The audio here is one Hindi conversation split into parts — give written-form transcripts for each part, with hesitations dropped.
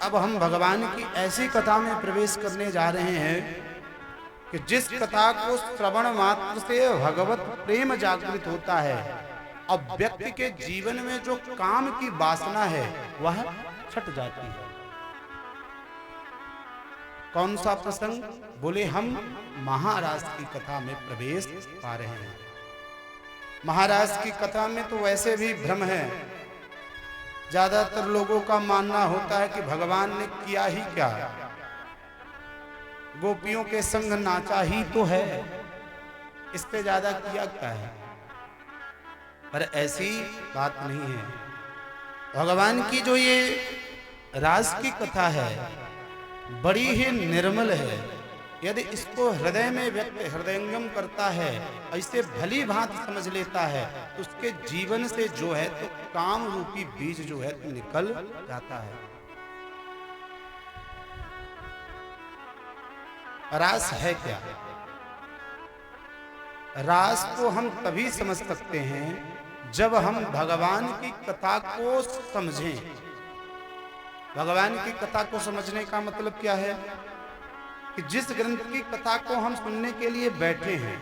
अब हम भगवान की ऐसी कथा में प्रवेश करने जा रहे हैं कि जिस कथा को श्रवण मात्र से भगवत प्रेम जागृत होता है और व्यक्ति के जीवन में जो काम की वासना है वह छट जाती है। कौन सा प्रसंग? बोले हम महाराज की कथा में प्रवेश पा रहे हैं। महाराज की कथा में तो वैसे भी भ्रम है। ज्यादातर लोगों का मानना होता है कि भगवान ने किया ही क्या, गोपियों के संग नाचा ही तो है, इससे ज्यादा किया क्या है। पर ऐसी बात नहीं है। भगवान की जो ये रास की कथा है बड़ी ही निर्मल है। यदि इसको हृदय में व्यक्ति हृदयंगम करता है, ऐसे भली भांति समझ लेता है, तो उसके जीवन से जो है तो काम रूपी बीज जो है तो निकल जाता है। रास है क्या? रास को हम तभी समझ सकते हैं जब हम भगवान की कथा को समझें। भगवान की कथा को समझने का मतलब क्या है कि जिस ग्रंथ की कथा को हम सुनने के लिए बैठे हैं,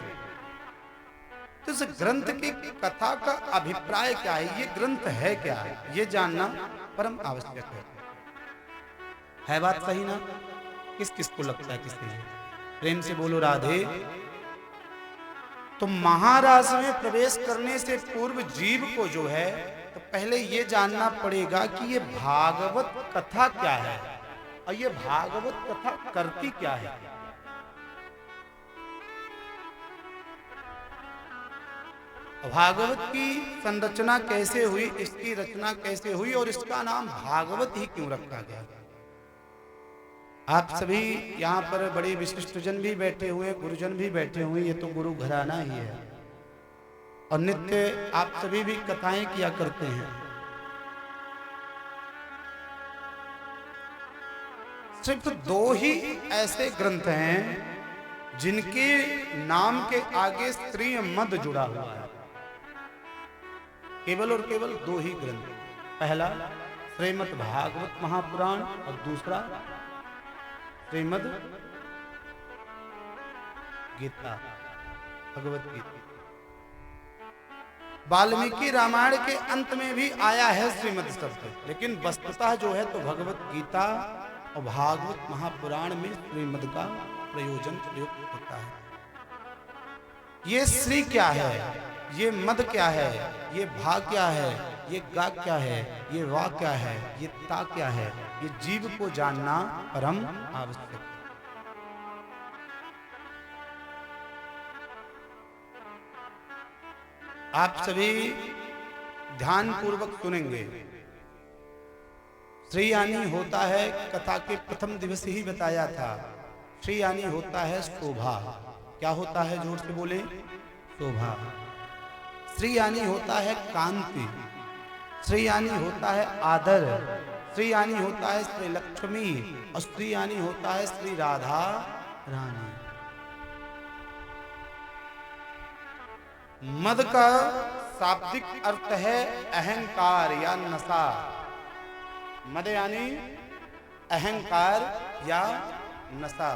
तो उस ग्रंथ की कथा का अभिप्राय क्या है, ये ग्रंथ है क्या, ये जानना परम आवश्यक है बात सही ना? किस किस को लगता है? किससे? प्रेम से बोलो राधे। तो महाराज में प्रवेश करने से पूर्व जीव को जो है तो पहले ये जानना पड़ेगा कि ये भागवत कथा क्या है और ये भागवत कथा करती क्या है। भागवत की संरचना कैसे हुई, इसकी रचना कैसे हुई और इसका नाम भागवत ही क्यों रखा गया। आप सभी यहाँ पर बड़े विशिष्ट जन भी बैठे हुए, गुरुजन भी बैठे हुए, ये तो गुरु घराना ही है और नित्य आप सभी भी कथाएं किया करते हैं। सिर्फ दो ही ऐसे ग्रंथ हैं जिनके नाम के आगे स्त्री मद जुड़ा हुआ है। केवल और केवल दो ही ग्रंथ, पहला श्रीमद् भागवत महापुराण और दूसरा श्रीमद् गीता, भगवत गीता। वाल्मीकि रामायण के अंत में भी आया है श्रीमद् शब्द, लेकिन वस्तुतः जो है तो भगवत गीता और भागवत महापुराण में श्रीमद् का प्रयोजन प्रयुक्त होता है। ये श्री क्या है, ये मद क्या है, ये भा क्या है, ये गा क्या है, ये वा क्या है, ये ता क्या है, ये जीव को जानना परम आवश्यक है। आप सभी ध्यान पूर्वक सुनेंगे। श्री यानी होता है, कथा के प्रथम दिवस ही बताया था, श्री यानी होता है शोभा। क्या होता है? जोर से बोले, शोभा। श्री यानी होता है कांति, श्री यानी होता है आदर, श्री यानी होता है श्री लक्ष्मी और श्री यानी होता है श्री राधा रानी। मद का शाब्दिक अर्थ है अहंकार या नशा। मद यानी अहंकार या नशा।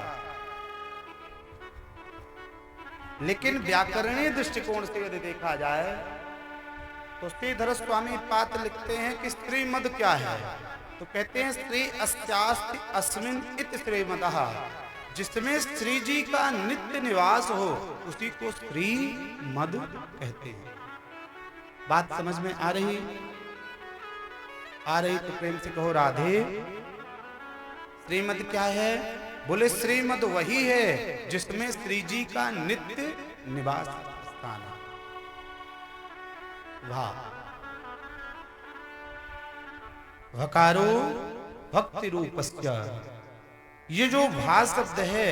लेकिन व्याकरणीय दृष्टिकोण से यदि देखा जाए तो श्रीधर स्वामी पात्र लिखते हैं कि स्त्री मद क्या है, तो कहते हैं स्त्री अस्यास्ति अस्मिन् इति श्रीमदः, जिसमें श्री जी का नित्य निवास हो उसी को श्री मद कहते हैं। बात समझ में आ रही? आ रही तो प्रेम से कहो राधे। श्रीमद क्या है? बोले श्रीमद वही है जिसमें श्री जी का नित्य निवास स्थान है। वाह। भकारो भक्ति रूपस्य, ये जो भा शब्द है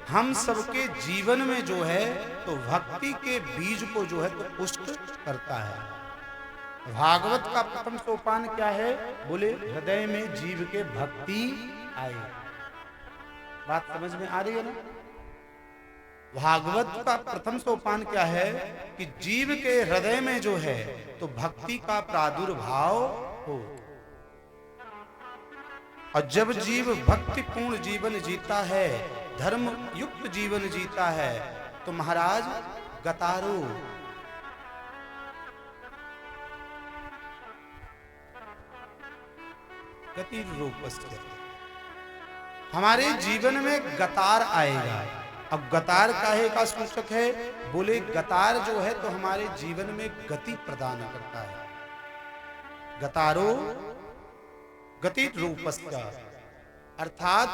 हम सबके जीवन में जो है तो भक्ति के बीज को जो है तो पुष्ट करता है। भागवत का प्रथम सोपान क्या है? बोले हृदय में जीव के भक्ति आए। बात समझ में आ रही है ना? भागवत का प्रथम सोपान क्या है कि जीव के हृदय में जो है तो भक्ति का प्रादुर्भाव हो। और जब जीव भक्ति पूर्ण जीवन जीता है, धर्म युक्त जीवन जीता है, तो महाराज गतारो गति रूपस्य, हमारे जीवन में गतार आएगा। अब गतार काहे का सूचक है? बोले गतार जो है तो हमारे जीवन में गति प्रदान करता है। गतारो गति रूपस्य, अर्थात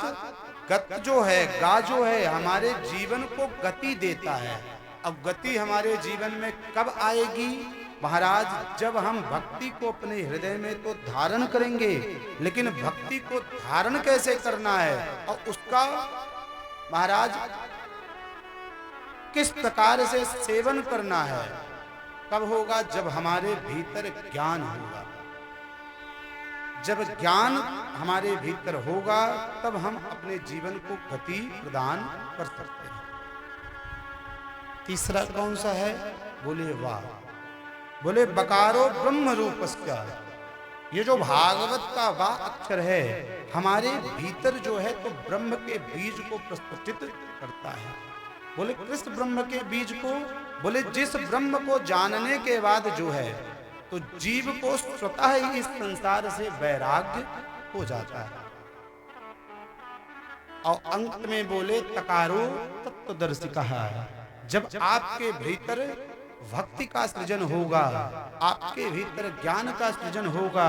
गत जो है, गा जो है, हमारे जीवन को गति देता है। अब गति हमारे जीवन में कब आएगी महाराज? जब हम भक्ति को अपने हृदय में तो धारण करेंगे, लेकिन भक्ति को धारण कैसे करना है और उसका महाराज किस प्रकार से सेवन करना है, कब होगा? जब हमारे भीतर ज्ञान होगा। जब ज्ञान हमारे भीतर होगा तब हम अपने जीवन को गति प्रदान कर सकते हैं। तीसरा कौन सा है? बोले वाह, बोले बकारो ब्रह्म रूपस्य, ये जो भागवत का वाह अक्षर है हमारे भीतर जो है तो ब्रह्म के बीज को प्रस्फुटित करता है। बोले किस ब्रह्म के बीज को? बोले जिस ब्रह्म को जानने के बाद जो है तो जीव को स्वतः ही इस संसार से वैराग्य हो जाता है। और अंत में बोले तकारो तत्वदर्शिका है, जब आपके भीतर भक्ति का सृजन होगा, आपके भीतर ज्ञान का सृजन होगा,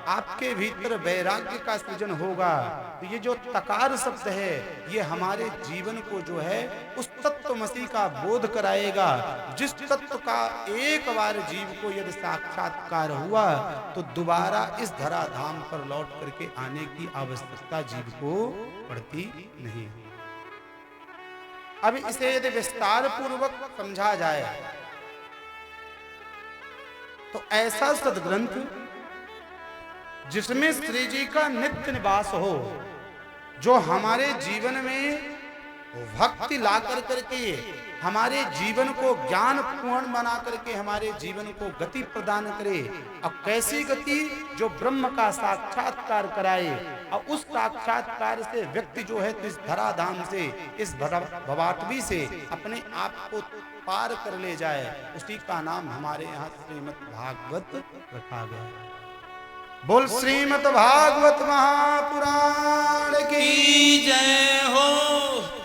आपके भीतर वैराग्य का सृजन होगा, तो ये जो तकार शब्द है ये हमारे जीवन को जो है उस तत्वमसी का बोध कराएगा, जिस तत्व का एक बार जीव को यदि साक्षात्कार हुआ तो दोबारा इस धराधाम पर लौट करके आने की आवश्यकता जीव को पड़ती नहीं। अब इसे यदि विस्तार पूर्वक समझा जाए तो ऐसा सद्ग्रंथ जिसमें श्री जी का नित्य निवास हो, जो हमारे जीवन में भक्ति ला करके हमारे जीवन को ज्ञान पूर्ण बना करके हमारे जीवन को गति प्रदान करे। अब कैसी गति? जो ब्रह्म का साक्षात्कार कराए और उस साक्षात्कार से व्यक्ति जो है तो इस धराधाम से, इस भवाटवी से अपने आप को पार कर ले जाए, उसी का नाम हमारे यहाँ श्रीमद् भागवत रखा गया। बोल श्रीमद् भागवत महापुराण की जय हो।